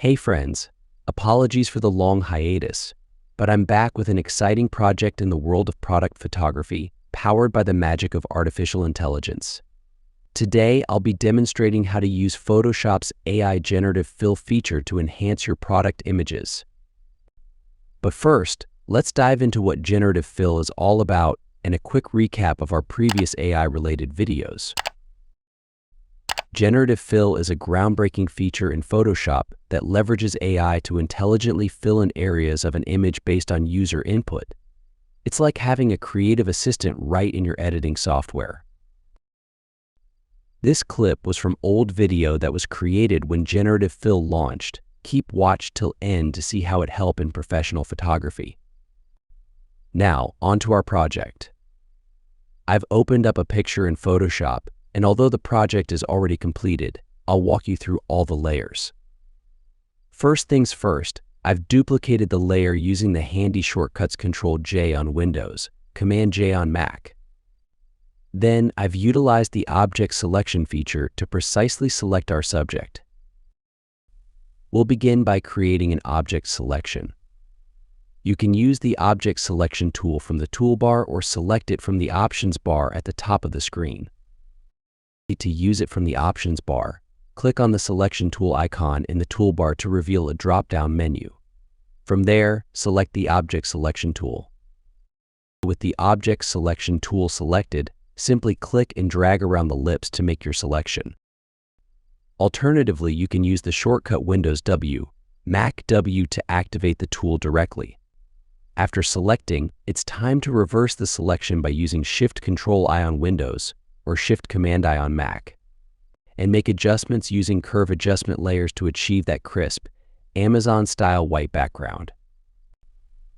Hey friends, apologies for the long hiatus, but I'm back with an exciting project in the world of product photography, powered by the magic of artificial intelligence. Today, I'll be demonstrating how to use Photoshop's AI Generative Fill feature to enhance your product images. But first, let's dive into what Generative Fill is all about and a quick recap of our previous AI-related videos. Generative Fill is a groundbreaking feature in Photoshop that leverages AI to intelligently fill in areas of an image based on user input. It's like having a creative assistant right in your editing software. This clip was from old video that was created when Generative Fill launched. Keep watch till end to see how it helps in professional photography. Now, onto our project. I've opened up a picture in Photoshop, and although the project is already completed, I'll walk you through all the layers. First things first, I've duplicated the layer using the handy shortcuts Ctrl-J on Windows, Command-J on Mac. Then I've utilized the object selection feature to precisely select our subject. We'll begin by creating an object selection. You can use the object selection tool from the toolbar or select it from the options bar at the top of the screen. To use it from the options bar, click on the selection tool icon in the toolbar to reveal a drop-down menu. From there, select the object selection tool. With the object selection tool selected, simply click and drag around the lips to make your selection. Alternatively, you can use the shortcut Windows W, Mac W to activate the tool directly. After selecting, it's time to reverse the selection by using Shift-Control-I on Windows or Shift-Command-I on Mac, and make adjustments using curve adjustment layers to achieve that crisp, Amazon-style white background.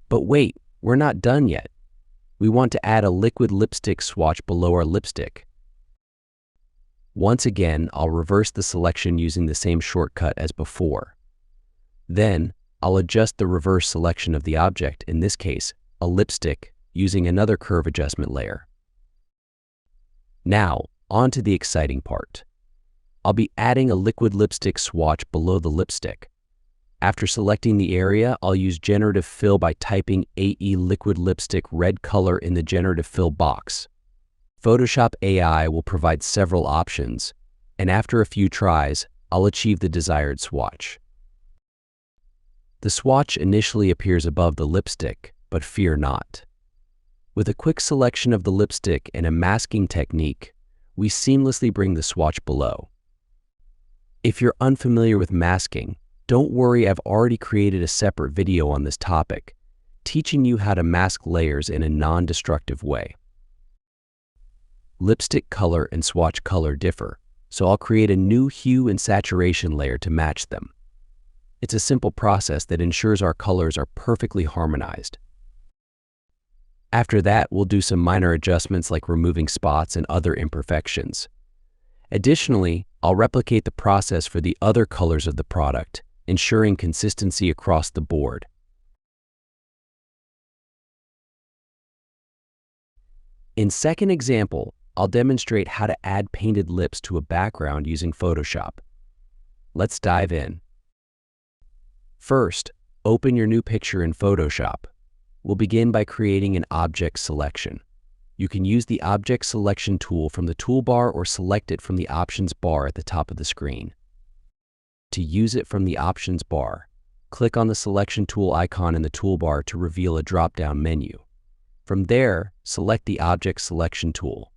But wait, we're not done yet. We want to add a liquid lipstick swatch below our lipstick. Once again, I'll reverse the selection using the same shortcut as before. Then, I'll adjust the reverse selection of the object, in this case, a lipstick, using another curve adjustment layer. Now, on to the exciting part. I'll be adding a liquid lipstick swatch below the lipstick. After selecting the area, I'll use Generative Fill by typing AE Liquid Lipstick Red Color in the Generative Fill box. Photoshop AI will provide several options, and after a few tries, I'll achieve the desired swatch. The swatch initially appears above the lipstick, but fear not. With a quick selection of the lipstick and a masking technique, we seamlessly bring the swatch below. If you're unfamiliar with masking, don't worry, I've already created a separate video on this topic, teaching you how to mask layers in a non-destructive way. Lipstick color and swatch color differ, so I'll create a new hue and saturation layer to match them. It's a simple process that ensures our colors are perfectly harmonized. After that, we'll do some minor adjustments like removing spots and other imperfections. Additionally, I'll replicate the process for the other colors of the product, ensuring consistency across the board. In second example, I'll demonstrate how to add painted lips to a background using Photoshop. Let's dive in. First, open your new picture in Photoshop. We'll begin by creating an object selection. You can use the object selection tool from the toolbar or select it from the options bar at the top of the screen. To use it from the options bar, click on the selection tool icon in the toolbar to reveal a drop-down menu. From there, select the object selection tool.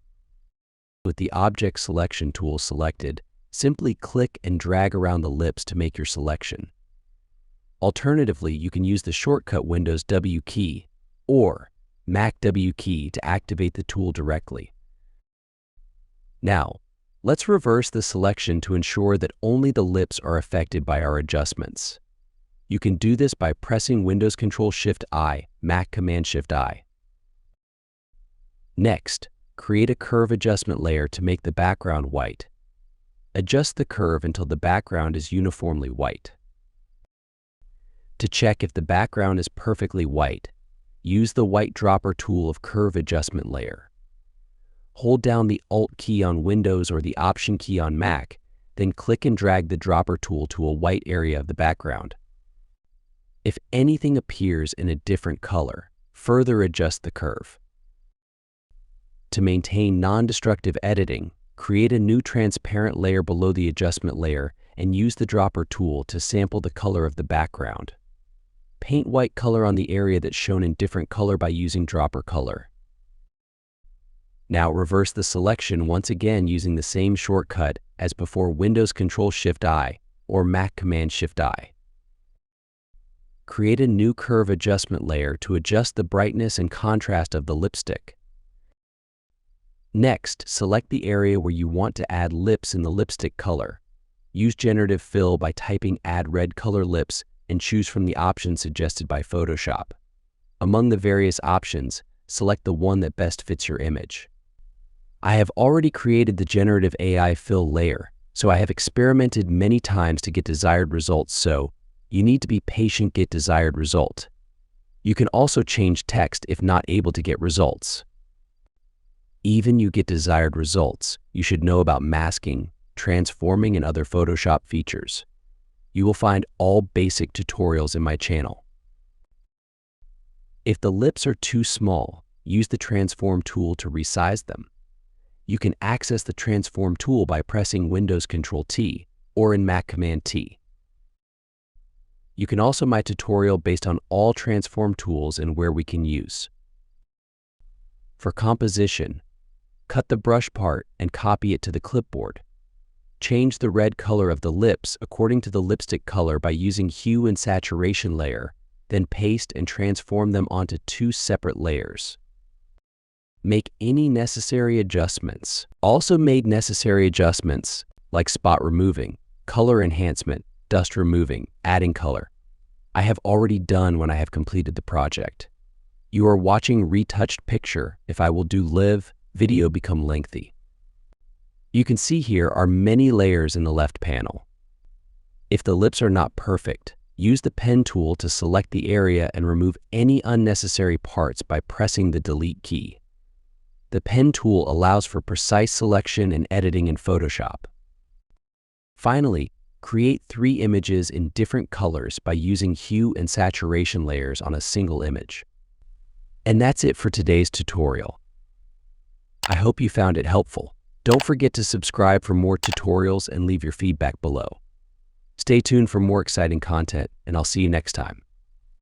With the object selection tool selected, simply click and drag around the lips to make your selection. Alternatively, you can use the shortcut Windows W key or Mac W key to activate the tool directly. Now, let's reverse the selection to ensure that only the lips are affected by our adjustments. You can do this by pressing Windows Ctrl-Shift-I, Mac Command-Shift-I. Next, create a curve adjustment layer to make the background white. Adjust the curve until the background is uniformly white. To check if the background is perfectly white, use the white dropper tool of Curve Adjustment Layer. Hold down the Alt key on Windows or the Option key on Mac Then click and drag the dropper tool to a white area of the background. If anything appears in a different color, further adjust the curve. To maintain non-destructive editing, create a new transparent layer below the adjustment layer and use the dropper tool to sample the color of the background. Paint white color on the area that's shown in different color by using dropper color. Now reverse the selection once again using the same shortcut as before, Windows Ctrl+Shift+I or Mac Command+Shift+I. Create a new curve adjustment layer to adjust the brightness and contrast of the lipstick. Next, select the area where you want to add lips in the lipstick color. Use Generative Fill by typing Add Red Color Lips and choose from the options suggested by Photoshop. Among the various options, select the one that best fits your image. I have already created the Generative AI Fill layer, so I have experimented many times to get desired results, so you need to be patient, get desired result. You can also change text if not able to get results. Even you get desired results, you should know about masking, transforming, and other Photoshop features. You will find all basic tutorials in my channel. If the lips are too small, use the Transform tool to resize them. You can access the Transform tool by pressing Windows Ctrl+T or in Mac Command+T. You can also my tutorial based on all Transform tools and where we can use. For composition, cut the brush part and copy it to the clipboard. Change the red color of the lips according to the lipstick color by using Hue and Saturation layer, then paste and transform them onto two separate layers. Make any necessary adjustments. Also made necessary adjustments like spot removing, color enhancement, dust removing, adding color. I have already done when I have completed the project. You are watching retouched picture. If I will do live, video become lengthy. You can see here are many layers in the left panel. If the lips are not perfect, use the pen tool to select the area and remove any unnecessary parts by pressing the delete key. The pen tool allows for precise selection and editing in Photoshop. Finally, create 3 images in different colors by using hue and saturation layers on a single image. And that's it for today's tutorial. I hope you found it helpful. Don't forget to subscribe for more tutorials and leave your feedback below. Stay tuned for more exciting content, and I'll see you next time.